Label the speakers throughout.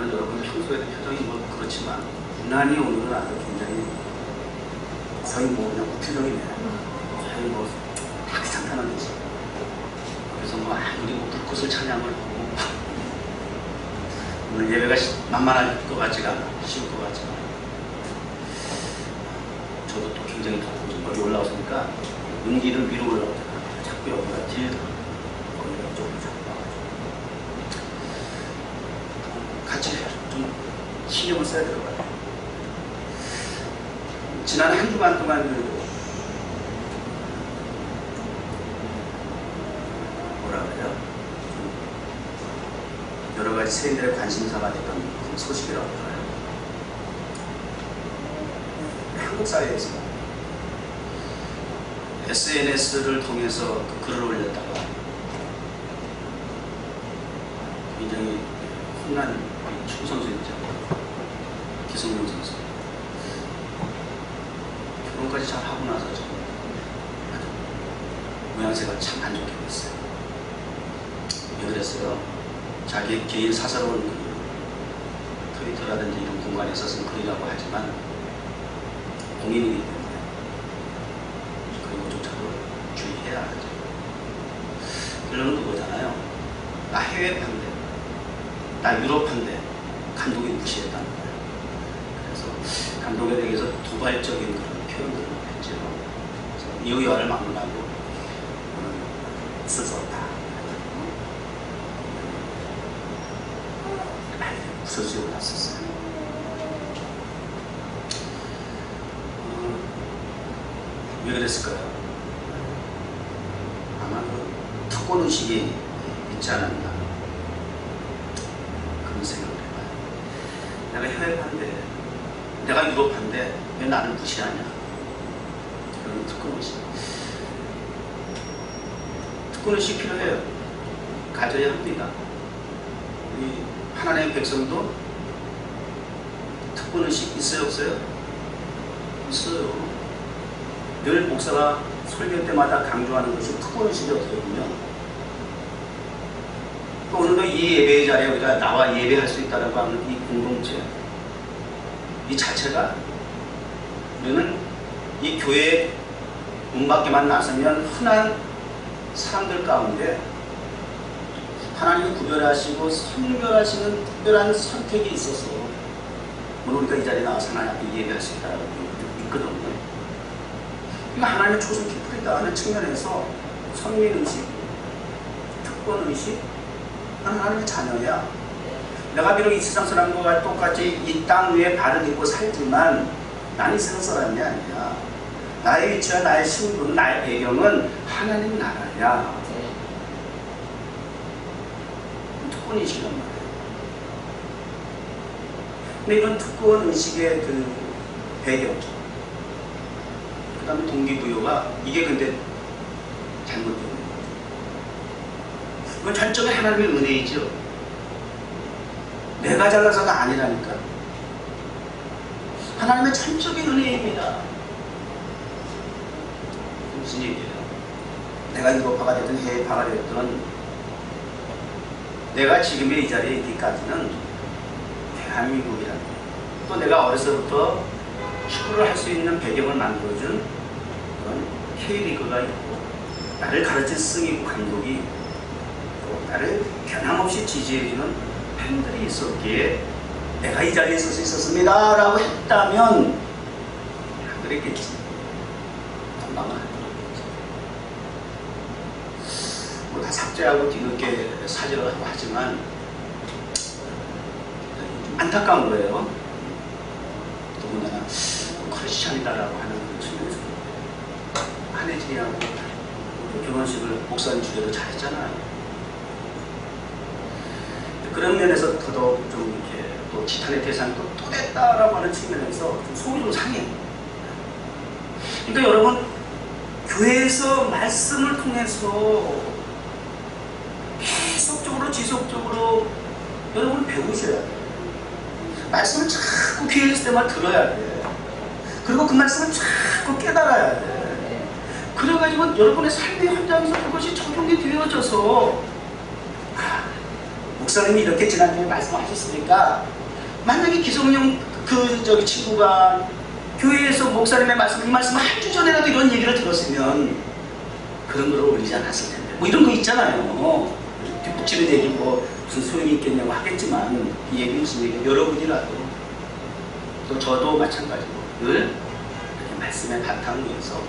Speaker 1: 물론 여러분 평소에도 표정이 뭐 그렇지만 유난히 오늘은 아주 굉장히 거의 뭐 그냥 무표정이네. 거의 뭐 상탄한 듯이. 그래서 뭐 우리 뭐 불꽃을 찬양을 하고 오늘 예배가 만만할 것 같지가 않아. 쉬울 것 같지가 않아. 저도 또 굉장히 덥고 좀 멀리 올라왔으니까 은기를 위로 올라오잖아. 자꾸 여기가 딜 거기가 쪽으로 자꾸 나와가지고 같이 좀 신경을 써야 될 것 같아요. 지난 한 주간 동안 뭐라 그래요? 여러 가지 세인들의 관심사가 됐던 그 소식이라고 할까요? 한국 사회에서 SNS를 통해서 그 글을 올렸다가 굉장히 혼난 축구 선수였죠. 기성용 선수. 결혼까지 잘 하고 나서 좀 아주 모양새가 참 안 좋게 됐어요. 왜 그랬어요? 자기 개인 사사로운 그 트위터라든지 이런 공간에서 쓴 글이라고 하지만 공인이기 때문에 그런 것조차도 주의해야 하죠. 결론은 그거잖아요. 나 해외 판대, 나 유럽 판대, 감독이 무시했다는 거예요. 그래서 감독에 대해서 도발적인 그런 표현들을 했죠. 그래서 이유야를 막론하고 있을 수 없다. 무서워서 올랐었어요. 왜 그랬을까요? 아마 그 특권의식이 있지 않았나 그런 생각을 해봐요. 내가 해외 판대, 내가 유럽 판대, 왜 나를 무시하냐? 그런 특권의식. 특권의식 필요해요. 가져야 합니다. 우리 하나님의 백성도 특권의식 있어요, 없어요? 있어요. 늘 목사가 설교 때마다 강조하는 것이 특권의식이 없거든요. 또 오늘도 이 예배의 자리에 우리가 나와 예배할 수 있다고 하는 이 공동체, 이 자체가 우리는 이 교회 문 밖에만 나서면 흔한 사람들 가운데 하나님이 구별하시고 선별하시는 특별한 선택이 있어서 오늘 우리가 이 자리에 나와서 하나님 앞에 예배할 수 있다고 믿거든요. 그러니까 하나님의 초성 깊으리다 하는 측면에서 선민의식, 특권의식, 나는 하나님의 자녀야. 내가 비록 이 세상 사람과 똑같이 이 땅 위에 발을 딛고 살지만 나는 이 세상 사람이 아니야. 나의 위치와 나의 신분, 나의 배경은 하나님 나라야. 특권의식이란 말이에요. 근데 이런 특권의식의 그 배경, 그 다음에 동기부여가 이게 근데 잘못된 거예요. 그건 전적인 하나님의 은혜이죠. 내가 잘나서가 아니라니까. 하나님의 전적인 은혜입니다. 무슨 얘기예요? 내가 유럽파가 됐든 해외파가 됐든 내가 지금의 이 자리에 있기까지는 대한민국이라는 또 내가 어려서부터 축구를 할 수 있는 배경을 만들어준 그런 K리그가 있고 나를 가르친 스승이고 감독이 또 나를 변함없이 지지해주는 팬들이 있었기에 내가 이 자리에 설 수 있었습니다 라고 했다면 그랬겠지. 건강한 뭐 다 삭제하고 뒤늦게 사죄를 하고 하지만 좀 안타까운 거예요. 더군다나 크리스찬이다라고 하는 그 측면에서 한혜진이하고 결혼식을 목사님 주례도 잘했잖아요. 그런 면에서 더더욱 좀 이렇게 또 지탄의 대상이 또 됐다라고 하는 측면에서 좀 속이 좀 상해요. 그러니까 여러분 교회에서 말씀을 통해서 계속적으로 지속적으로 여러분 배우셔야 돼요. 말씀을 자꾸 귀에 있을 때만 들어야 돼. 그리고 그 말씀을 자꾸 깨달아야 돼. 그래가지고 여러분의 삶의 현장에서 그것이 적용이 되어져서 목사님이 이렇게 지난주에 말씀하셨으니까 만약에 기성용 친구가 교회에서 목사님의 말씀, 이 말씀 한 주 전에라도 이런 얘기를 들었으면 그런 걸 올리지 않았을 텐데. 뭐 이런 거 있잖아요. 뒷북치는 얘기 뭐 무슨 소용이 있겠냐고 하겠지만 이 얘기는 무슨 얘기예요? 여러분이라도 또 저도 마찬가지고 늘 이렇게 말씀의 바탕 위에서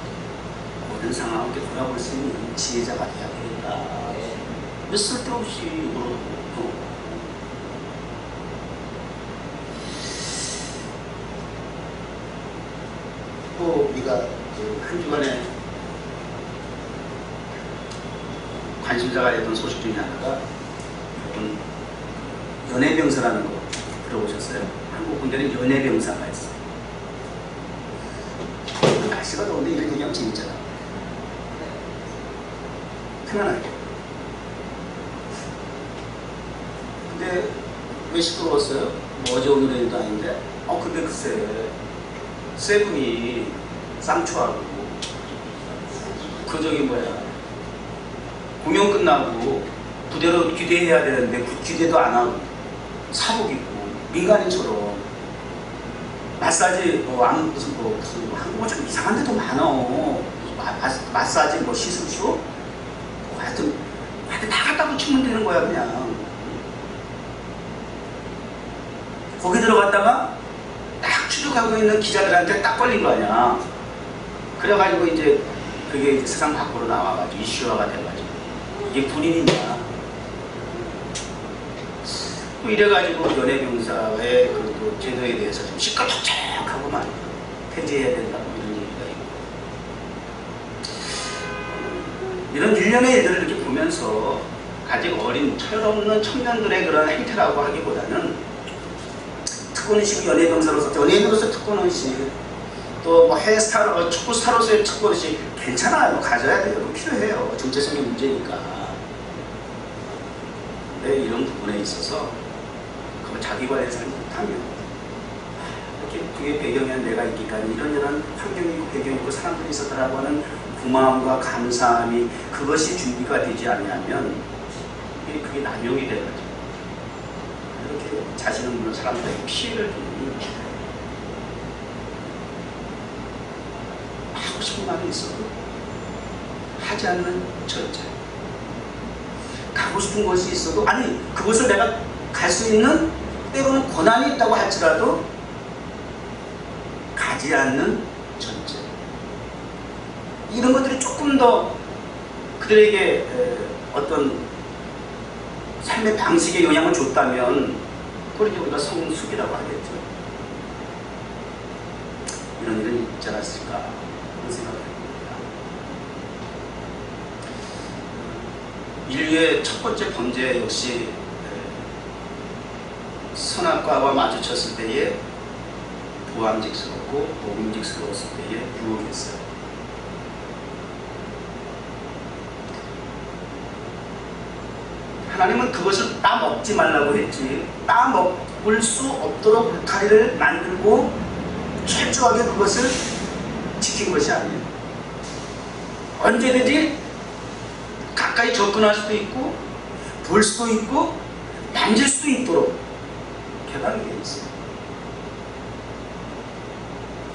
Speaker 1: 모든 상황을 이렇게 돌아볼 수 있는 지혜자가 되어야 되겠다. 왜 쓸데없이 물어보고 또 우리가 한 주간에 관심사가 됐던 소식 중에 하나가 여러분 연예병사라는 거 들어보셨어요? 한국 군대는 연예병사가 있어요. 날씨가 더운데 이런 얘기하면 재밌잖아. 편안하게. 근데 왜 시끄러웠어요? 뭐 어제 오늘 일도 아닌데 근데 글쎄 세븐이 쌍초하고 공연 끝나고 부대로 귀대해야 되는데 귀대도 안 하고 사복 입고 민간인처럼 마사지 무슨 한국어 좀 이상한 데도 많어. 마사지 시술쇼 하여튼 다 갖다 붙이면 되는 거야 그냥. 거기 들어갔다가 딱 추적하고 있는 기자들한테 딱 걸린 거 아니야. 그래가지고 이제 그게 이제 세상 밖으로 나와가지고 이슈화가 돼가지고 이게 군인이냐. 뭐 이래가지고 연예병사의 그 제도에 대해서 좀 시끌벅적하고만 폐지해야 된다고 이런 얘기가 있고, 이런 일련의 일들을 이렇게 보면서 아직 어린 철없는 청년들의 그런 행태라고 하기보다는 특권의식, 연예병사로서 특권의식, 또 뭐 해외 스타로, 축구 스타로서의 특권의식 괜찮아요. 가져야 돼요. 필요해요. 정체성의 문제니까. 근데 이런 부분에 있어서 그걸 자기 관리를 잘 못하면 이렇게 그게 배경에 내가 있기까지 이런 환경이 있고 배경이 있고 사람들이 있었다라고 하는 고마움과 감사함이 그것이 준비가 되지 않으면 그게 남용이 돼가지고 이렇게 자신을 물는 사람들에게 피해를 주는 하고 싶은 말이 있어도 하지 않는 절제. 가고 싶은 것이 있어도 그것을 내가 갈 수 있는 때로는 고난이 있다고 할지라도 가지 않는 절제. 이런 것들이 조금 더 그들에게 어떤 삶의 방식에 영향을 줬다면 그걸 이제 우리가 성숙이라고 하겠죠. 이런 일은 있지 않았을까 하는 생각을 해봅니다. 인류의 첫 번째 범죄 역시 선악과와 마주쳤을 때에 부함직스럽고 먹음직스러웠을 때에 유혹했어요. 하나님은 그것을 따먹지 말라고 했지, 따먹을 수 없도록 울타리를 만들고 철저하게 그것을 지킨 것이 아니에요. 언제든지 가까이 접근할 수도 있고 볼 수도 있고 만질 수도 있도록 개방이 되어 있어요.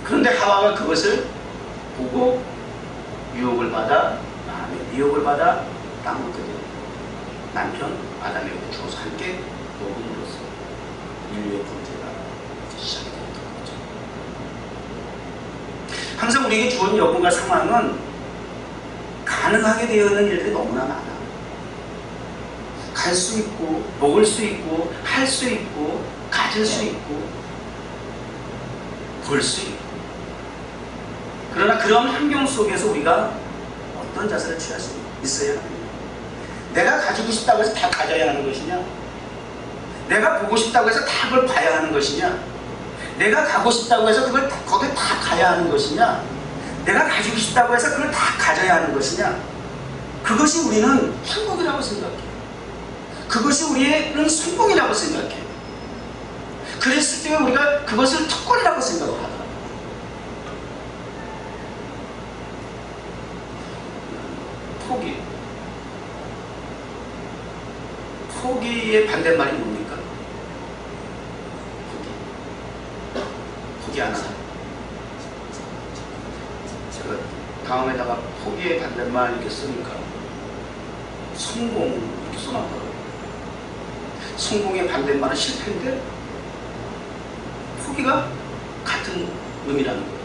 Speaker 1: 그런데 하와가 그것을 보고 유혹을 받아 마음에 미혹을 받아 따먹게 돼요. 남편 아담에게 주어서 함께 먹음으로써 인류의 범죄가 시작이 되었던 거죠. 항상 우리에게 주어진 여건과 상황은 가능하게 되어 있는 일들이 너무나 많아. 갈 수 있고 먹을 수 있고 할 수 있고 가질 수 있고 볼 수 있고. 그러나 그런 환경 속에서 우리가 어떤 자세를 취할 수 있어야 합니다. 내가 가지고 싶다고 해서 다 가져야 하는 것이냐? 내가 보고 싶다고 해서 다 그걸 봐야 하는 것이냐? 내가 가고 싶다고 해서 거기에 다 가야 하는 것이냐? 내가 가지고 싶다고 해서 그걸 다 가져야 하는 것이냐? 그것이 우리는 행복이라고 생각해. 그것이 우리는 성공이라고 생각해. 그랬을 때 우리가 그것을 특권이라고 생각을 하더라고요. 포기의 반대말이 뭡니까? 포기. 하나. 제가 다음에다가 포기의 반대말 이렇게 쓰니까 성공 이렇게 써놨더라고요. 성공의 반대말은 실패인데 포기가 같은 의미라는 거예요.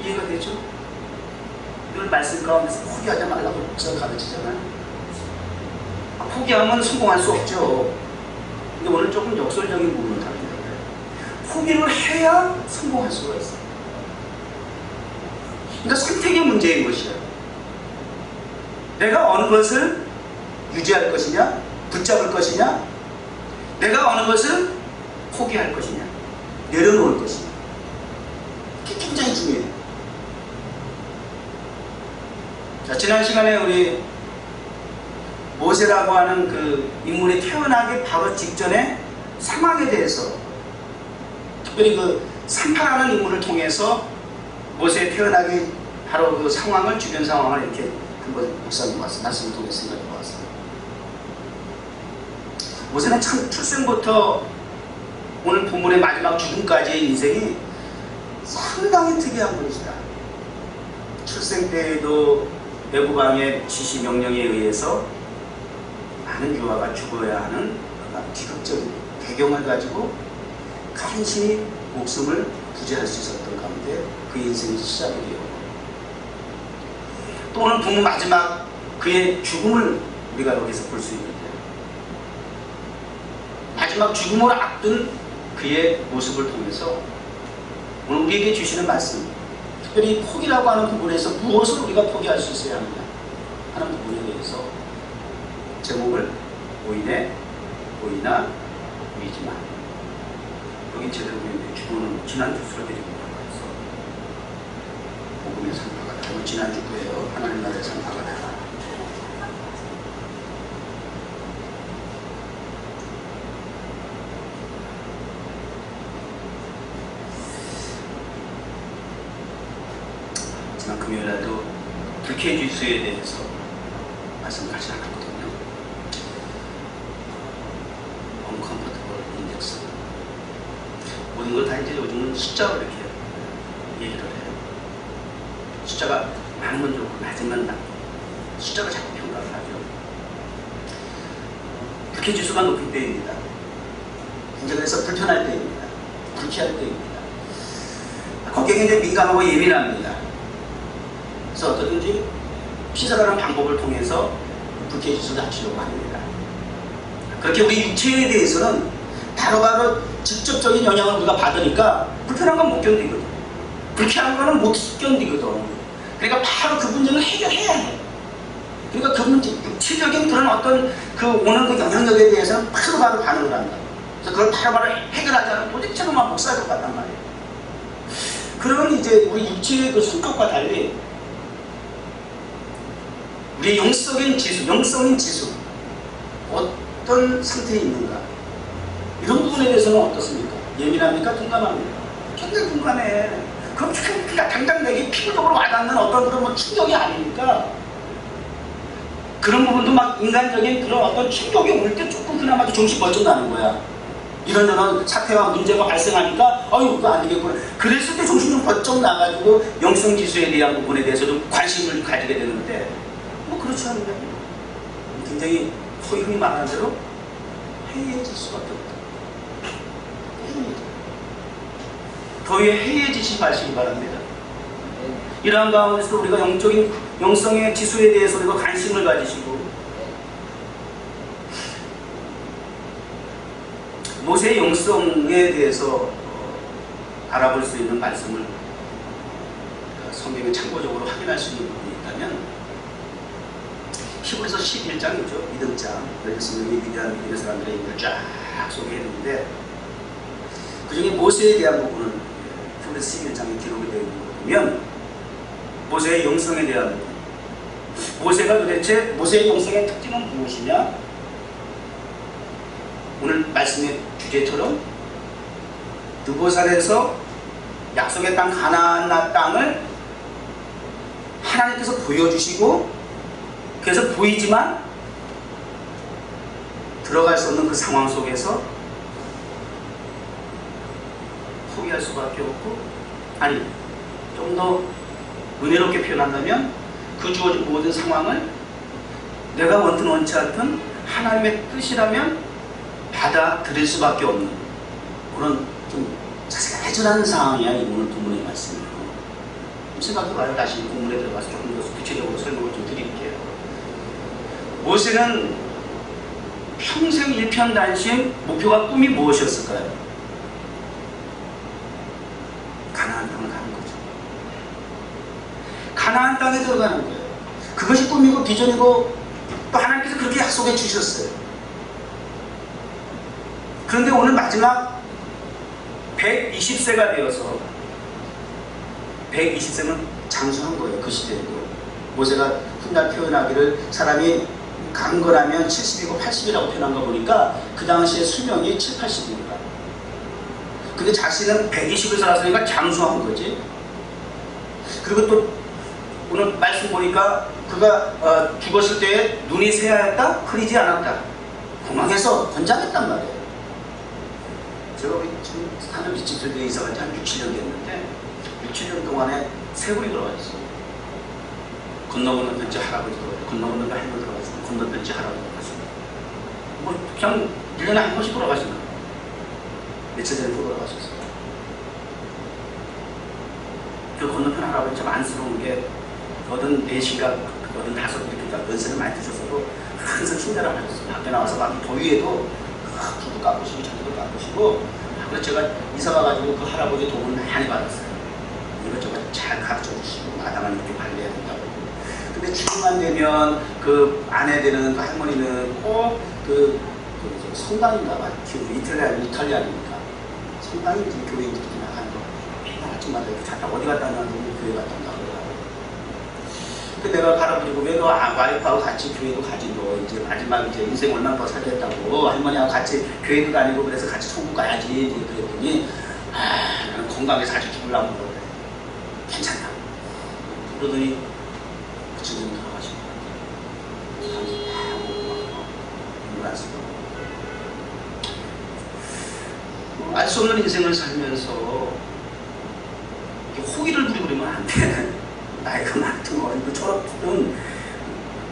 Speaker 1: 이해가 되죠? 늘 말씀 가운데서 포기하지 말라고 목사가 가르치잖아요. 포기하면 성공할 수 없죠. 근데 오늘 조금 역설적인 부분을 다룬다. 포기를 해야 성공할 수가 있어요. 그러니까 선택의 문제인 것이야. 내가 어느 것을 유지할 것이냐, 붙잡을 것이냐, 내가 어느 것을 포기할 것이냐, 내려놓을 것이냐. 이게 굉장히 중요해요. 자, 지난 시간에 우리 모세라고 하는 그 인물이 태어나기 바로 직전에 상황에 대해서, 특별히 그 산파라는 인물을 통해서 모세의 태어나기 바로 그 상황을, 주변 상황을 이렇게 한번 목사님 말씀을 통해서 생각해 보았어요. 모세는 참 출생부터 오늘 본문의 마지막 죽음까지의 인생이 상당히 특이한 분이시다. 출생 때에도 애국왕의 지시 명령에 의해서 많은 유아가 죽어야 하는 비극적인 배경을 가지고 간신히 목숨을 부지할 수 있었던 가운데 그 인생이 시작이 되고, 또 오늘 본문 마지막 그의 죽음을 우리가 여기서 볼 수 있는데, 마지막 죽음을 앞둔 그의 모습을 통해서 오늘 우리에게 주시는 말씀, 특별히 포기라고 하는 부분에서 무엇을 우리가 포기할 수 있어야 하느냐 하는 부분에 대해서 제목을 오인해, 오이나, 오이지마. 여기 제대로 보이는데 주보는 지난주 설계되고 있어. 복음의 산파가 다. 이거 지난주 거예요. 하나님 나라의 산파가 다. 지난 금요일에도 불쾌지수에 대해서 말씀하지 않았거든요. 언컴포터블 인덱스. 모든 걸 다 이제 요즘은 숫자로 이렇게 얘기를 해요. 숫자가 많으면 좋고 낮으면 나쁘고, 숫자가 자꾸 평가를 하죠. 불쾌지수가 높을 때입니다. 이제 그래서 불편할 때입니다. 불쾌할 때입니다. 거기에 굉장히 민감하고 예민합니다. 그래서 어떻든지 피설하는 방법을 통해서 불쾌지수를 낮추려고 합니다. 그렇게 우리 육체에 대해서는 바로바로 직접적인 영향을 우리가 받으니까 불편한 건 못 견디거든. 불쾌한 거는 못 견디거든. 그러니까 바로 그 문제를 해결해야 해. 그러니까 그 문제, 육체적인 그런 어떤 그 오는 그 영향력에 대해서는 바로 반응을 한다. 그래서 그걸 바로 해결하자는 도대체로만 못 살 것 같단 말이에요. 그런 이제 우리 육체의 그 성격과 달리 우리의 영적인 지수, 어떤 상태에 있는가, 이런 부분에 대해서는 어떻습니까? 예민합니까? 둔감합니까? 굉장히 둔감해. 그럼 그러니까 당장 내게 피부적으로 와닿는 어떤 그런 뭐 충격이 아니니까, 그런 부분도 막 인간적인 그런 어떤 충격이 올 때 조금 그나마도 정신 번쩍 나는 거야. 이런저런 사태와 문제가 발생하니까 아유 그거 안 되겠구나. 그랬을 때 정신이 좀 번쩍 나가지고 영성지수에 대한 부분에 대해서 좀 관심을 가지게 되는데, 뭐 그렇지 않은데 굉장히 소위 흔히 말하는 대로 해이해질 수밖에 없다. 더위에 해이해지지 마시기 바랍니다. 이러한 가운데서 우리가 영적인 영성의 지수에 대해서 우리가 관심을 가지시고, 모세의 영성에 대해서 알아볼 수 있는 말씀을 성경에 참고적으로 확인할 수 있는 부분이 있다면 히브리서 11장이죠. 믿음장. 성경이 위대한 믿음의 사람들의 인물을 쫙 소개했는데, 그 중에 모세에 대한 부분은 히브리서 11장에 기록이 되어 있는 거 보면 모세의 영성에 대한 부분, 모세가 도대체 모세의 영성의 특징은 무엇이냐? 오늘 말씀의 주제처럼 느보산에서 약속의 땅 가나안 땅을 하나님께서 보여주시고, 그래서 보이지만 들어갈 수 없는 그 상황 속에서 포기할 수밖에 없고, 아니 좀 더 은혜롭게 표현한다면 그 주어진 모든 상황을 내가 원든 원치 않든 하나님의 뜻이라면 받아들일 수밖에 없는 그런 좀 자세해져라는 상황이야. 이 오늘 본문의 말씀이에요. 생각해봐요. 다시 본문에 들어가서 조금 더 구체적으로 설명을 좀 드릴게요. 모세는 평생 일편단심 목표가 꿈이 무엇이었을까요? 가나안 땅을 가는 거죠. 가나안 땅에 들어가는 거예요. 그것이 꿈이고 비전이고 또 하나님께서 그렇게 약속해 주셨어요. 그런데 오늘 마지막 120세가 되어서 120세는 장수한 거예요. 그 시대에도. 모세가 훗날 표현하기를 사람이 강건하면 70이고 80이라고 표현한 거 보니까 그 당시에 수명이 7, 80입니다. 근데 자신은 120을 살았으니까 장수한 거지. 그리고 또 오늘 말씀 보니까 그가 죽었을 때에 눈이 새하였다? 흐리지 않았다. 공항에서 건장했단 말이에요. 제가 지금 사는 집들에 이사 간 지 한 6, 7년 됐는데 6, 7년 동안에 세 분이 돌아가셨어요. 건너건너편지 할아버지 돌아가셨어요. 건너건너편 할머니 돌아가셨어요. 건너편지 할아버지 돌아가셨어요. 뭐 그냥 1년에 한 번씩 돌아가시는 거예요. 며칠 전에 또 돌아가셨어요. 그 건너편 할아버지 참 안쓰러운 게 84인가 85 이렇게 연세를 많이 드셔서도 항상 힘내라 하셨어요. 밖에 나와서 막 더위에도 풀도 깎으시고 잔디도 깎으시고. 그래서 제가 이사 가가지고 그 할아버지 도움을 많이 받았어요. 이것저것 잘 가르쳐 주시고 마당을 이렇게 관리해야 된다고. 근데 주말만 되면 그 아내 되는 그 할머니는 꼭 그 성당인가 봐. 이탈리아니까 성당인지 교회인지 이렇게 나가는 거. 맨날 아침마다 이렇게 갔다 어디 갔다 왔는데 교회 갔다 온다 그러더라고요. 근데 내가 할아버지고 왜 너 와이프하고 같이 교회도 가지. 너 이제 마지막 이제 인생 얼마나 더 살겠다고 할머니하고 같이 교회도 다니고 그래서 같이 천국 가야지. 그랬더니 나는 건강해서 아주 죽으려고 그러래. 괜찮다. 그러더니 그 친구는 돌아가시고 사람들이 다 오고 눈물 안 쓰고 알 수 없는 인생을 살면서 호기를 부리고 그러면 안 돼. 나이가 많든 어리고 졸업든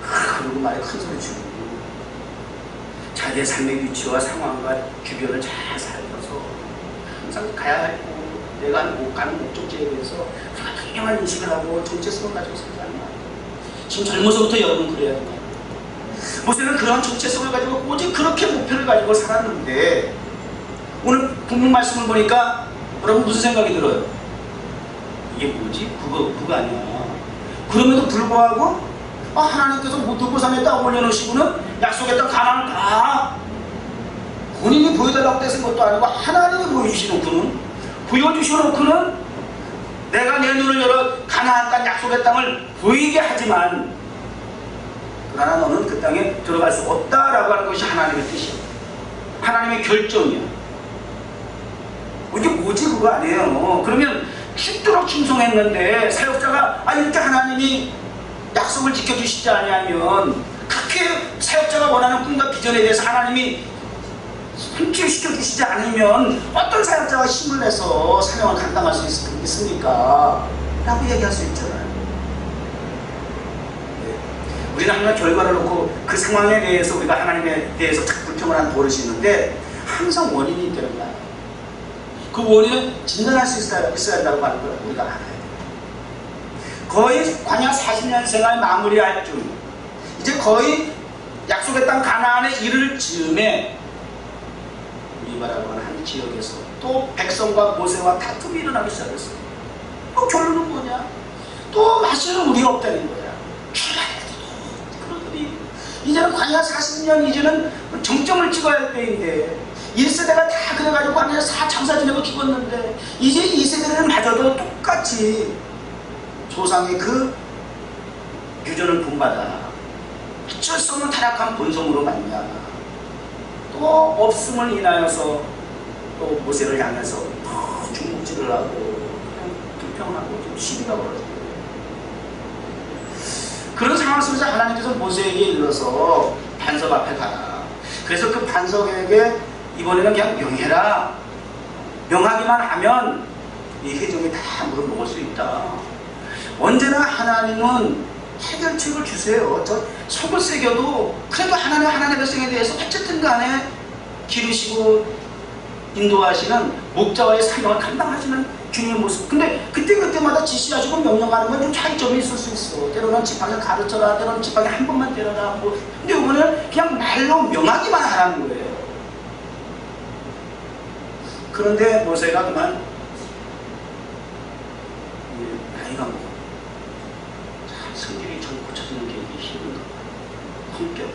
Speaker 1: 그러고 말에 큰 소리 치고 자기의 삶의 위치와 상황과 주변을 잘 살펴서 항상 가야 할 곳, 내가 못 가는 목적지에 대해서 우리가 분명한 인식을 하고 정체성을 가지고 살지 않나. 지금 젊어서부터 여러분 그래야 된다. 모세는 그런 정체성을 가지고 오직 그렇게 목표를 가지고 살았는데 오늘 본문 말씀을 보니까 여러분 무슨 생각이 들어요? 이게 뭐지? 그거 아니야. 그럼에도 불구하고 하나님께서 못 산에 딱 올려놓으시고는 약속의 땅 가나안을 다 본인이 보여달라고 떼쓴 것도 아니고 하나님이 보여주시놓고는 보여주시놓고는 내가 내 눈을 열어 가나안 땅 약속의 땅을 보이게 하지만 그러나 너는 그 땅에 들어갈 수 없다라고 하는 것이 하나님의 뜻이야. 하나님의 결정이야. 이게 뭐지 그거 아니에요. 그러면 죽도록 충성했는데 사역자가 이렇게 하나님이 약속을 지켜주시지 않으면 그렇게 사역자가 원하는 꿈과 비전에 대해서 하나님이 성취시켜 주시지 않으면 어떤 사역자가 힘을 내서 사명을 감당할 수 있습니까? 라고 얘기할 수 있잖아요. 우리는 항상 결과를 놓고 그 상황에 대해서 우리가 하나님에 대해서 불평을 하는 버릇이 있는데 항상 원인이 있다는 거야. 그 원인은 진단할 수 있어야 한다고 하는 걸 우리가 알아야 돼요. 거의 광야 40년 생활 마무리할 중 이제 거의 약속의 땅 가나안에 이를 즈음에 우리바라고 하는 한 지역에서 또 백성과 모세와 다툼이 일어나기 시작했어요. 결론은 뭐냐? 또 마시는 우리가 없다는 거야. 그러더니 이제는 광야 40년 이제는 정점을 찍어야 할 때인데 1세대가 다 그래가지고 광야 장사 지내고 죽었는데 이제 2세대는 마저도 똑같이 조상의 그 유전을 본받아 어쩔 수 없는 타락한 본성으로 말미암아 또 없음을 인하여서 또 모세를 향해서 중국질을 하고 그냥 불평하고 좀 시비가 벌어지고 그런 상황 속에서 하나님께서 모세에게 일러서 반석 앞에 가라. 그래서 그 반석에게 이번에는 그냥 명해라. 명하기만 하면 이 회중이 다 물어먹을 수 있다. 언제나 하나님은 해결책을 주세요. 저 속을 새겨도 그래도 하나님의 백성에 대해서 어쨌든 간에 기르시고 인도하시는 목자와의 사명을 감당하시는 주님의 모습. 근데 그때마다 지시하시고 명령하는 건 좀 차이점이 있을 수 있어. 때로는 지팡이 가르쳐라, 때로는 지팡이 한 번만 때려라. 뭐. 근데 이번에는 그냥 말로 명하기만 하라는 거예요. 그런데 모세가 그만 나이가 먹어. 성질이 좀 고쳐지는 게 힘든 거. 성격.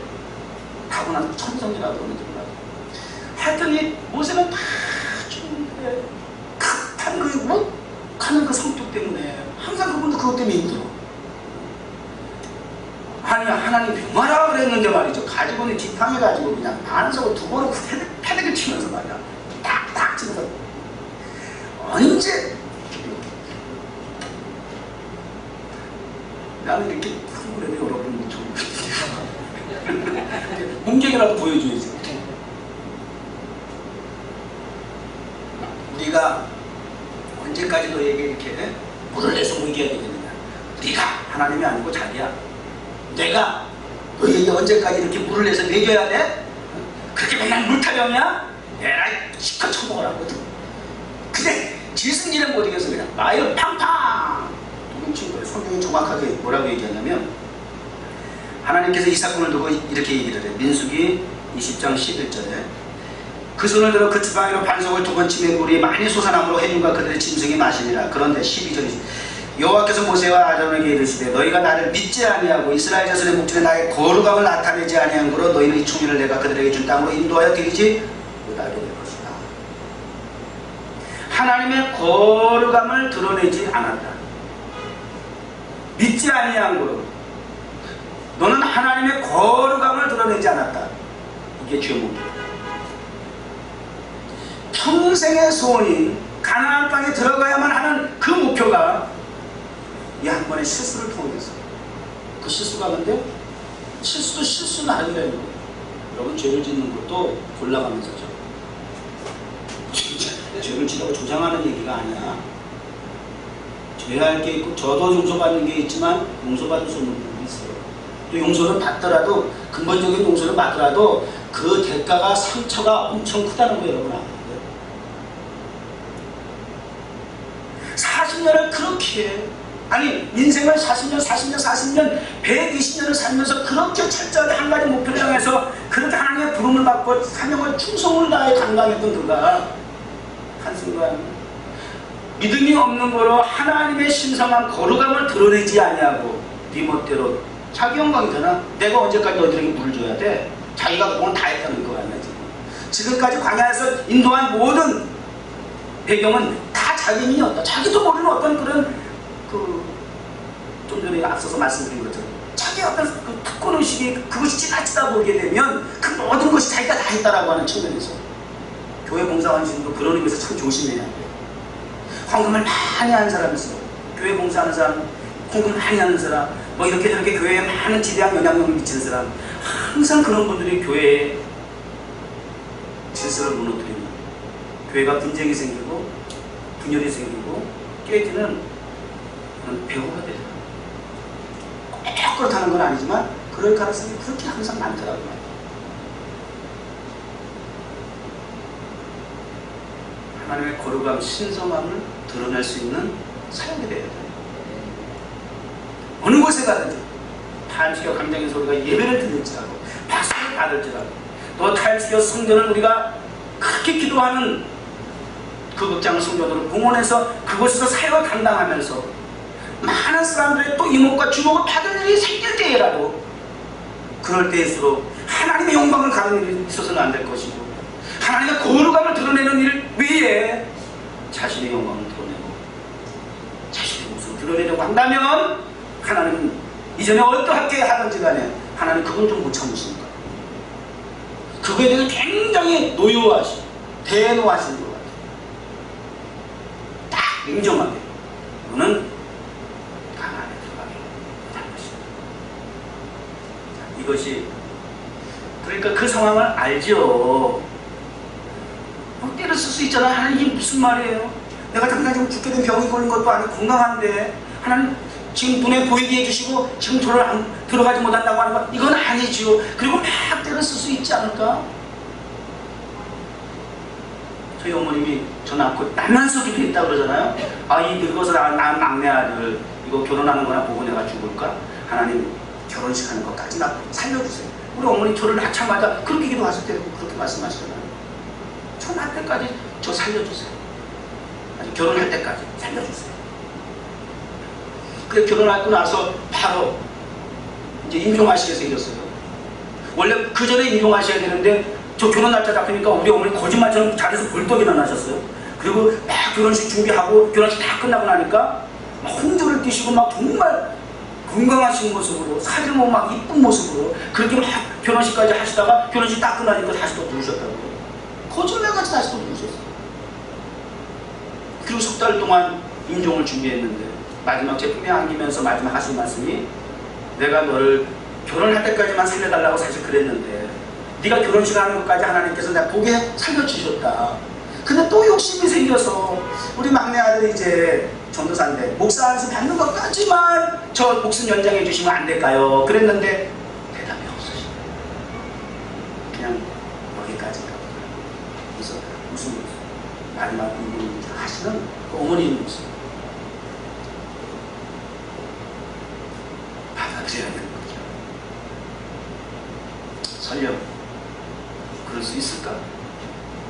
Speaker 1: 타고난 천성이라고 그러는지 몰라도. 하여튼 이 모세는 다 죽는데 급한 그 묵하는 그 성격 때문에 항상 그분도 그것 때문에 힘들어. 아니 하나님 병하라 그랬는데 말이죠. 가지고는 지팡이 가지고 그냥 반석을 두 번을 패대기 치면서 말이야. 딱딱 치면서 언제 나는 이렇게 프로그램에 여러분 좀 문경이라도 보여줘야지. 우리가 언제까지 너에게 이렇게 물을 내서 먹여야 되겠느냐. 네가 하나님이 아니고 자기야. 내가 너에게 언제까지 이렇게 물을 내서 먹여야 돼? 그렇게 맨날 물타령이야? 에라이 시커 쳐먹으라고. 근데 질승질은 못 이겨서 그냥 마이를 팡팡 도망친 거예요. 성경이 정확하게 뭐라고 얘기하냐면 하나님께서 이 사건을 두고 이렇게 얘기를 해요. 민수기 20장 11절에 그 손을 들어 그 지팡이로 반석을 두 번 치매 물이 많이 솟아나므로 해중과 그들의 짐승이 마시니라. 그런데 12절이 여호와께서 모세와 아론에게 이르시되 너희가 나를 믿지 아니하고 이스라엘 자손의 목전에 나의 거룩함을 나타내지 아니한 거로 너희는 이 총리를 내가 그들에게 준 땅으로 인도하여 드리지 못하게 될 것이다. 하나님의 거룩함을 드러내지 않았다. 믿지 아니한 거로 너는 하나님의 거룩함을 드러내지 않았다. 이게 죄목이에요. 평생의 소원인 가나안 땅에 들어가야만 하는 그 목표가 이 한 번의 실수를 통해서 그 실수가 근데 실수도 실수 나름이라는 거예요. 여러분 죄를 짓는 것도 골라가면서죠. 죄를 지라고 조장하는 얘기가 아니야. 죄할 게 있고 저도 용서받는 게 있지만 용서받을 수 없는 부분이 있어요. 또 용서를 받더라도 근본적인 용서를 받더라도 그 대가가 상처가 엄청 크다는 거예요. 여러분 아세요? 40년을 그렇게 아니 인생을 40년 120년을 살면서 그렇게 철저하게 한 가지 목표를 향해서 그렇게 하나님의 부름을 받고 사명을 충성을 다해 감당했던 그가 한순간 믿음이 없는 거로 하나님의 신성한 거룩함을 드러내지 아니하고 네 멋대로 자기 영광이잖아. 내가 언제까지 너희들에게 물을 줘야 돼? 자기가 그건 다 했다는 거 아니야. 지금까지 광야에서 인도한 모든 배경은 다 자기 민이었다. 자기도 모르는 어떤 그런 좀 전에 앞서서 말씀드린 것처럼 자기 어떤 그 특권의식이 그것이 지나치다 보게 되면 그 모든 것이 자기가 다 했다라고 하는 측면에서 교회 봉사원신도 그런 의미에서 참 조심해야 돼요. 헌금을 많이 하는 사람에서 교회 봉사하는 사람, 헌금 많이 하는 사람, 뭐 이렇게 저렇게 교회에 많은 지대한 영향력을 미치는 사람, 항상 그런 분들이 교회에 질서를 무너뜨리는 교회가 분쟁이 생기고 분열이 생기고 깨지는 배우가 돼요. 꼭 그렇다는 건 아니지만 그럴 가능성이 그렇게 항상 많더라고요. 하나님의 거룩함, 신성함을 드러낼 수 있는 사역이 돼야 돼요. 어느 곳에 가든지 타임스퀘어 강장의 소리가 예배를 드릴지라도 박수를 받을지라도 또 타임스퀘어 성전을 우리가 그렇게 기도하는 그 극장 성전으로 공헌해서 그곳에서 사역을 감당하면서 많은 사람들의 또 이목과 주목을 받을 일이 생길 때라도 그럴 때일수록 하나님의 영광을 가는 일이 있어서는 안 될 것이고 하나님의 거룩함을 드러내는 일 위에 자신의 영광을 드러내고 자신의 모습을 드러내려고 한다면 하나님은 이전에 어떠하게 하든지 간에 하나님 그건 좀 못 참으시는 거예요. 그거에 대해서 굉장히 노여워하시고 대노하시는 것 같아요. 딱 냉정하게 너는 가나안에 들어가게 못할 것이다. 이것이 그러니까 그 상황을 알죠. 때를 쓸 수 있잖아. 하나님 이게 무슨 말이에요? 내가 당장 지금 죽게 된 병이 걸린 것도 아니고 건강한데 하나님 지금 눈에 보이게 해주시고 지금 들어가지 못한다고 하는 건 이건 아니지요. 그리고 막 때려 쓸 수 있지 않을까? 저희 어머님이 저 낳고 나면서 기도했다고 그러잖아요. 아, 이 늙어서 낳은 막내 아들 이거 결혼하는 거나 보고 내가 죽을까? 하나님 결혼식 하는 것까지 나 살려주세요. 우리 어머니 저를 낳자마자 그렇게 기도하실 때 그렇게 말씀하시잖아요. 저 낳을 때까지 저 살려주세요. 아니, 결혼할 때까지 살려주세요. 그래 결혼하고 나서 바로 이제 임종하시게 생겼어요. 원래 그 전에 임종하셔야 되는데 저 결혼 날짜 잡히니까 우리 어머니 거짓말처럼 자리에서 벌떡 일어나셨어요. 그리고 막 결혼식 준비하고 결혼식 다 끝나고 나니까 막 홍조를 띄시고 막 정말 건강하신 모습으로 사진 보면 막 이쁜 모습으로 그렇게 막 결혼식까지 하시다가 결혼식 딱 끝나니까 다시 또 누우셨다고. 거짓말같이 다시 또 누우셨어요. 그리고 석 달 동안 임종을 준비했는데 마지막 제 품에 안기면서 마지막 하신 말씀이 내가 너를 결혼할 때까지만 살려달라고 사실 그랬는데 네가 결혼식 하는 것까지 하나님께서 내가 보게 살려주셨다. 근데 또 욕심이 생겨서 우리 막내 아들이 이제 전도사인데 목사 안에서 받는 것까지만 저 목숨 연장해 주시면 안 될까요? 그랬는데 대답이 없으시네. 그냥 여기까지 가고 그래서 무슨 마지막 인물을 하시는 그 어머니인 모습 받아들여야 되는 거죠. 설령 그럴 수 있을까?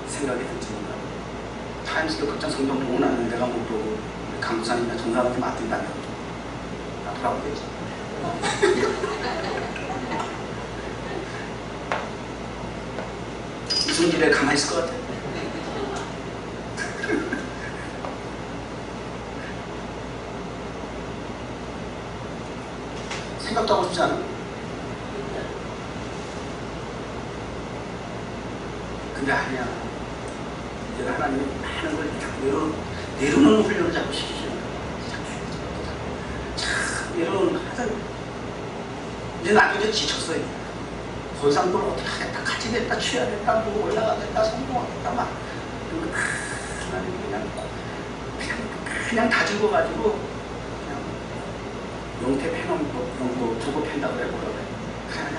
Speaker 1: 생각이 들지 몰라. 타임스퀘어 극장 성경 보고 나는 내가 못 보고 강부사님이나 전사한테 맡긴다면 나 돌아오겠지. 무슨 일에 가만히 있을 것 같아. 생각도 하고 싶지 않아? 근데 아니야. 이제 하나님이 많은 걸 내려놓는 훈련을 자꾸 시키시는 거야. 참, 내려놓는 하여튼 이제 나도 이제 지쳤어요. 더 이상 또 어떻게 하겠다, 같이 됐다, 취하겠다, 뭐 올라가겠다, 성공하겠다, 막. 하나님이 그냥 다 죽어가지고, 그냥 용태 패놓은 거, 이런 거 두고 팬다고 그래, 뭐라 그래. 그냥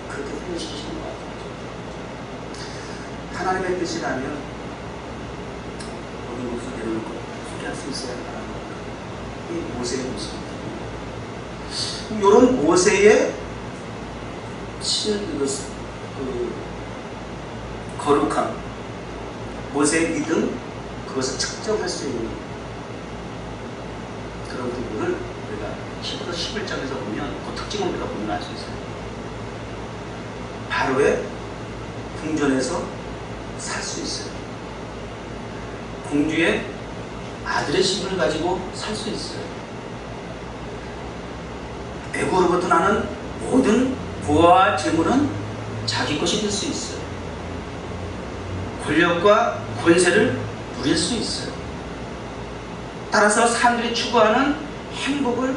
Speaker 1: 그렇게 훈련시키시는 거 같아요. 하나님의 뜻이라면 어느 곳에서 내려놓고 소개할 수 있어야 한다는 이 모세의 모습입니다. 이런 모세의 거룩함, 모세의 믿음, 그것을 측정할 수 있는 그런 부분을 우리가 10부터 11장에서 보면 그 특징을 우리가 보면 알 수 있어요. 바로의 궁전에서 살 수 있어요. 공주의 아들의 신분을 가지고 살 수 있어요. 애고로부터 나는 모든 부와 재물은 자기 것이 될 수 있어요. 권력과 권세를 누릴 수 있어요. 따라서 사람들이 추구하는 행복을,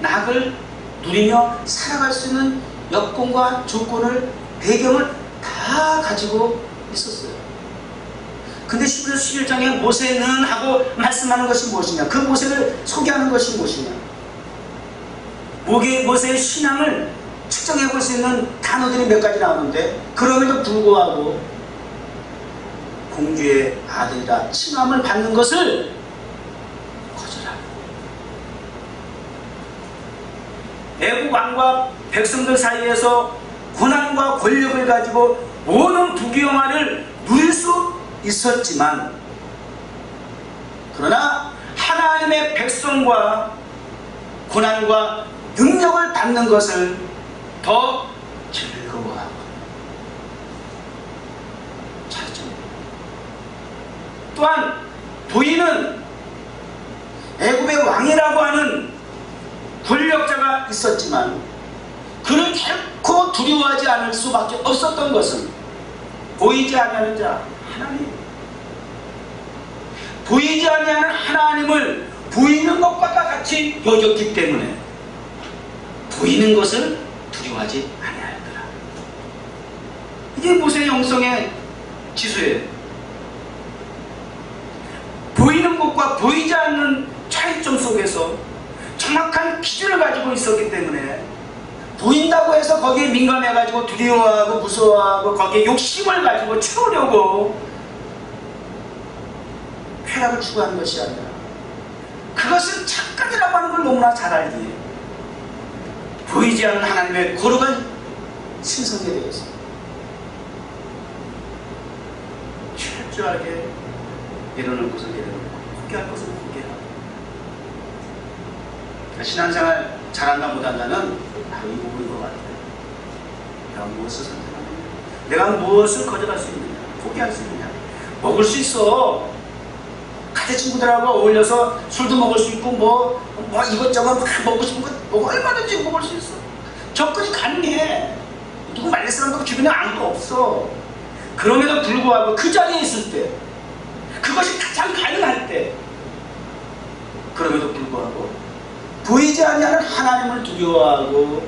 Speaker 1: 낙을 누리며 살아갈 수 있는 여건과 조건을, 배경을 다 가지고 있었어요. 근데 11장에 모세는 하고 말씀하는 것이 무엇이냐? 그 모세를 소개하는 것이 무엇이냐? 모세의 신앙을 측정해 볼 수 있는 단어들이 몇 가지 나오는데 그럼에도 불구하고 공주의 아들이라 칭함을 받는 것을 거절하고 애국 왕과 백성들 사이에서 권한과 권력을 가지고 모든 부귀영화를 누릴 수 있었지만 그러나 하나님의 백성과 권한과 능력을 받는 것을 더 즐거워하고 잘했죠. 또한 부인은 애굽의 왕이라고 하는 권력자가 있었지만 그는 결코 두려워하지 않을 수밖에 없었던 것은 보이지 않는 자 하나님, 보이지 않는 하나님을 보이는 것과 같이 여겼기 때문에 보이는 것을 두려워하지 아니하였더라. 이게 모세의 영성의 지수예요. 것과 보이지 않는 차이점 속에서 정확한 기준을 가지고 있었기 때문에 보인다고 해서 거기에 민감해가지고 두려워하고 무서워하고 거기에 욕심을 가지고 채우려고 쾌락을 추구하는 것이 아니라 그것은 착각이라고 하는 걸 너무나 잘 알기에 보이지 않는 하나님의 거룩한 신성에 대해서 철저하게 내려놓을 것을 내려놓고 포기할 것을 포기하고 신앙생활 잘한다 못한다는 바로 이 부분인 것 같아요. 내가 무엇을 선택하느냐, 내가 무엇을 거절할 수 있느냐, 포기할 수 있느냐. 먹을 수 있어. 가족 친구들하고 어울려서 술도 먹을 수 있고 뭐 이것저것 막 먹고 싶은 거 얼마든지 먹을 수 있어. 접근이 가능해. 누구 말릴 사람도 주변에 아무도 없어. 그럼에도 불구하고 그 자리에 있을 때 그것이 가장 가능할 때 그럼에도 불구하고 보이지 아니하는 하나님을 두려워하고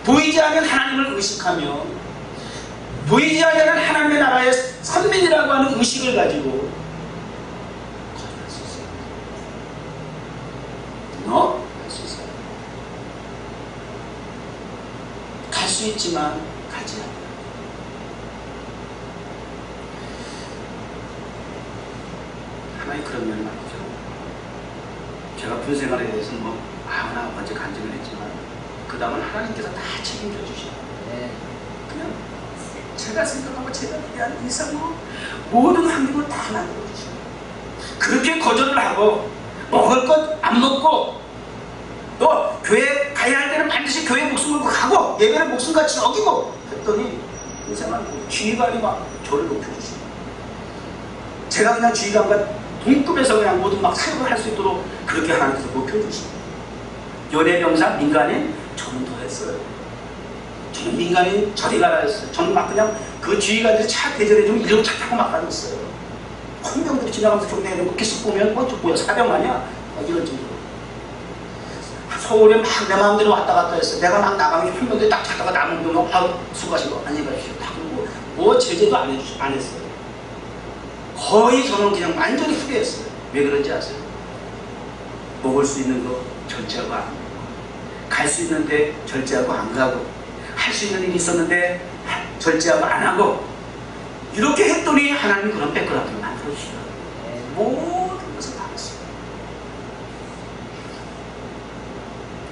Speaker 1: 보이지 아니하는 하나님을 의식하며 보이지 아니하는 하나님의 나라의 선민이라고 하는 의식을 가지고 거절할 수 있어요. 너 할 수 있어요. 갈 수 있지만 가지 않아. 하나의 그런 면을 말이죠. 제가 군생활에 대해서는 뭐 아무나 먼저 간증을 했지만 그 다음은 하나님께서 다 책임져 주셔요. 그냥 제가 생각하고 제가 위한 이상으로 모든 환경을 다 만들어 주셔요. 그렇게 거절을 하고 먹을 것 안 먹고 또 교회 가야 할 때는 반드시 교회 목숨 걸고 가고 예배를 목숨같이 어기고 했더니 군생활 지휘관이 막 저를 높여주시고 제가 그냥 지휘관과 동급에서 그냥 모든 막 사역을 할 수 있도록 그렇게 하나님께서 높여주시고 연예병사 민간인 저는 더 했어요. 저는 민간인 저리 가라 했어요. 저는 막 그냥 그 지휘관들이 차 대절해주면 이러고 차 타고 막 다녔어요. 헌병들이 지나가면서 경례에 뭐 계속 보면 저 뭐야 사병아니야? 이런 정도로 서울에 막 내 마음대로 왔다 갔다 했어요. 내가 막 나가면 헌병들이 딱 찾다가 남은 놈 수고하시고 안녕히 가십시오. 딱 그러고 뭐 제재도 안 했어요. 거의 저는 그냥 완전히 후회했어요. 왜 그런지 아세요? 먹을 수 있는 거 절제하고 안 하고 갈 수 있는데 절제하고 안 가고 할 수 있는 일이 있었는데 절제하고 안 하고 이렇게 했더니 하나님이 그런 백그라운드를 만들어주시더라고요. 모든 것을 다 했어요.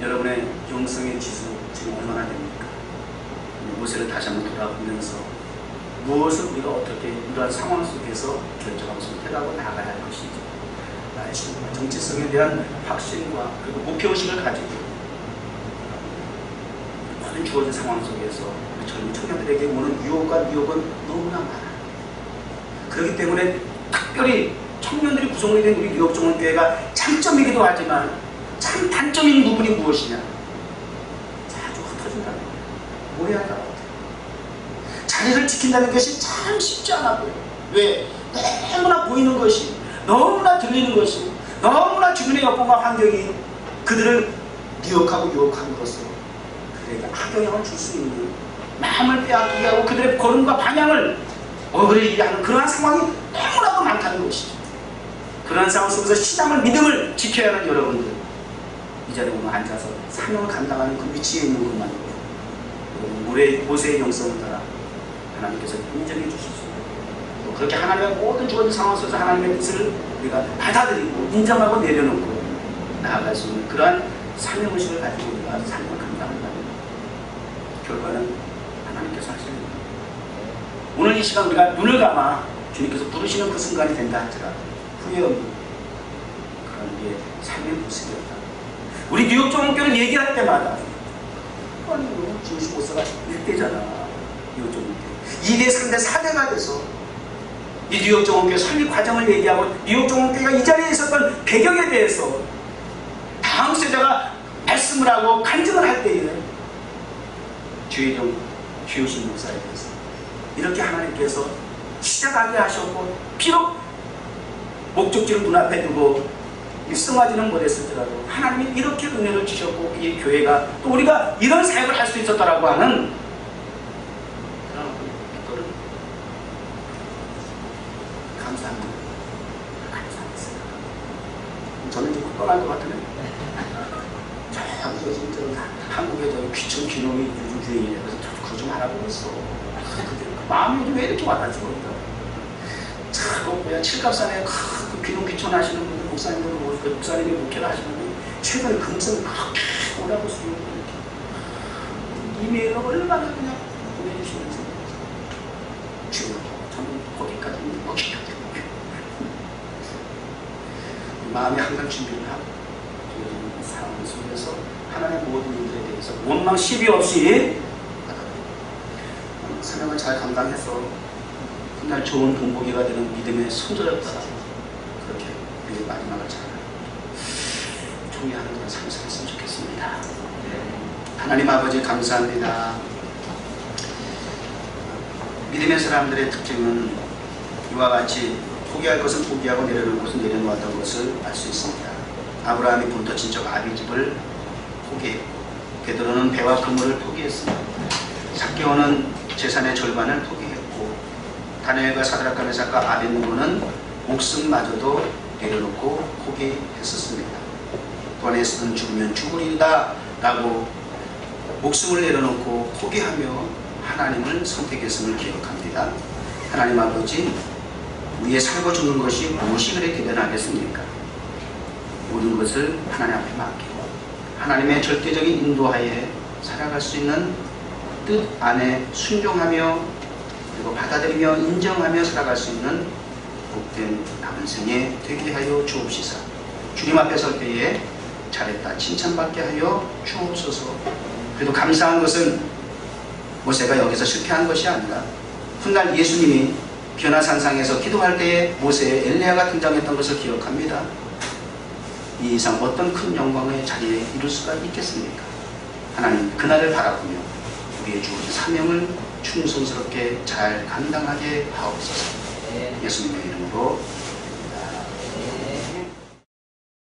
Speaker 1: 여러분의 영성의 지수 지금 얼마나 됩니까? 모세를 다시 한번 돌아보면서 무엇을 우리가 어떻게 이러한 상황 속에서 결정하고 선택하고 나가야 할 것인지 나의 신과 정체성에 대한 확신과 그리고 목표의식을 가지고 모든 주어진 상황 속에서 우리 젊은 청년들에게 오는 유혹과 미혹은 너무나 많아요. 그렇기 때문에 특별히 청년들이 구성이 된 우리 뉴욕정원교회가 장점이기도 하지만 참 단점인 부분이 무엇이냐? 자주 흩어진다는 거예요. 모래알과 같아요. 자리를 지킨다는 것이 참 쉽지 않아 보여요. 왜? 너무나 보이는 것이, 너무나 들리는 것이, 너무나 주변의 여건과 환경이 그들을 미혹하고 유혹함으로써 그들에게 악영향을 줄 수 있는 마음을 빼앗기게 하고 그들의 걸음과 방향을 어그러지게 하는 그러한 상황이 너무나도 많다는 것이죠. 그러한 상황 속에서 신앙을 믿음을 지켜야 하는 여러분들 이 자리에 오늘 앉아서 사명을 감당하는 그 위치에 있는 것만으로 모세의 영성을 따라 하나님께서 인정해 주실 수 있고 또 그렇게 하나님의 모든 주어진 상황 속에서 하나님의 뜻을 우리가 받아들이고 인정하고 내려놓고 나아갈 수 있는 그러한 사명의식을 가지고 우리가 삶을 감당한다면 결과는 하나님께서 하시는 겁니다. 오늘 이 시간 우리가 눈을 감아 주님께서 부르시는 그 순간이 된다 할지라도 후회 없는 그런 우리의 삶의 모습이었다. 우리 뉴욕정원교회를 얘기할 때마다 아니 지우시 목사가 1대잖아. 뉴욕정원교회 2대, 3대, 4대가 돼서 이 뉴욕정원교회 설립 과정을 얘기하고 뉴욕정원교회가 이 자리에 있었던 배경에 대해서 다음 세대가 말씀을 하고 간증을 할 때에는 주의종 주우신 목사에 대해서 이렇게 하나님께서 시작하게 하셨고 비록 목적지를 눈앞에 두고 일성하지는 못했을지라도 하나님이 이렇게 은혜를 주셨고 이 교회가 또 우리가 이런 사역을 할 수 있었다라고 하는 그런 것들은 감사합니다. 감사합니다. 떠날 것 같으네. 저기 지금 한국에 저 귀청 기능이 유유유인해. 그래서 그거 좀 하라고 했어. 마음이 왜 이렇게 와닿지 모르겠다. 참, 뭐야, 칠갑산에 그 귀농 귀촌하시는 분들, 목사님들, 그 목사님이 목회를 하시는데, 최근에 금성이 그렇게 오라고 쓰고, 이메일로 얼마나 그냥 보내주시면서, 주로 저는 거기까지 먹히게 마음이 항상 준비를 하고, 상황 속에서 하나님의 모든 일들에 대해서 원망 시비 없이 사명을 잘 감당해서 훗날 좋은 동복이가 되는 믿음의 손들었다. 그렇게 우리의 마지막을 잘 총리하는 그런 삶을 살았으면 좋겠습니다. 하나님 아버지 감사합니다. 믿음의 사람들의 특징은 이와 같이 포기할 것은 포기하고 내려놓을 것은 내려놓았던 것을 알 수 있습니다. 아브라함이 본토 친척 아비집을 포기했고, 베드로는 배와 그물을 포기했습니다. 삭개오는 재산의 절반을 포기했고, 다니엘과 사드락과 메삭과 아벳느고는 목숨마저도 내려놓고 포기했었습니다. 또한 에스더는 죽으면 죽으리다 라고 목숨을 내려놓고 포기하며 하나님을 선택했음을 기억합니다. 하나님 아버지, 우리의 살고 죽는 것이 무엇이 그렇게 대단하겠습니까? 모든 것을 하나님 앞에 맡기고 하나님의 절대적인 인도하에 살아갈 수 있는 뜻 안에 순종하며 그리고 받아들이며 인정하며 살아갈 수 있는 복된 남은 생에 되게 하여 주옵시사. 주님 앞에 설 때에 잘했다 칭찬받게 하여 주옵소서. 그래도 감사한 것은 모세가 여기서 실패한 것이 아니라 훗날 예수님이 변화산상에서 기도할 때에 모세의 엘리야가 등장했던 것을 기억합니다. 이 이상 어떤 큰 영광의 자리에 이룰 수가 있겠습니까? 하나님, 그날을 바라보며 우리의 주어진 사명을 충성스럽게 잘 감당하게 하옵소서. 예수님의 이름으로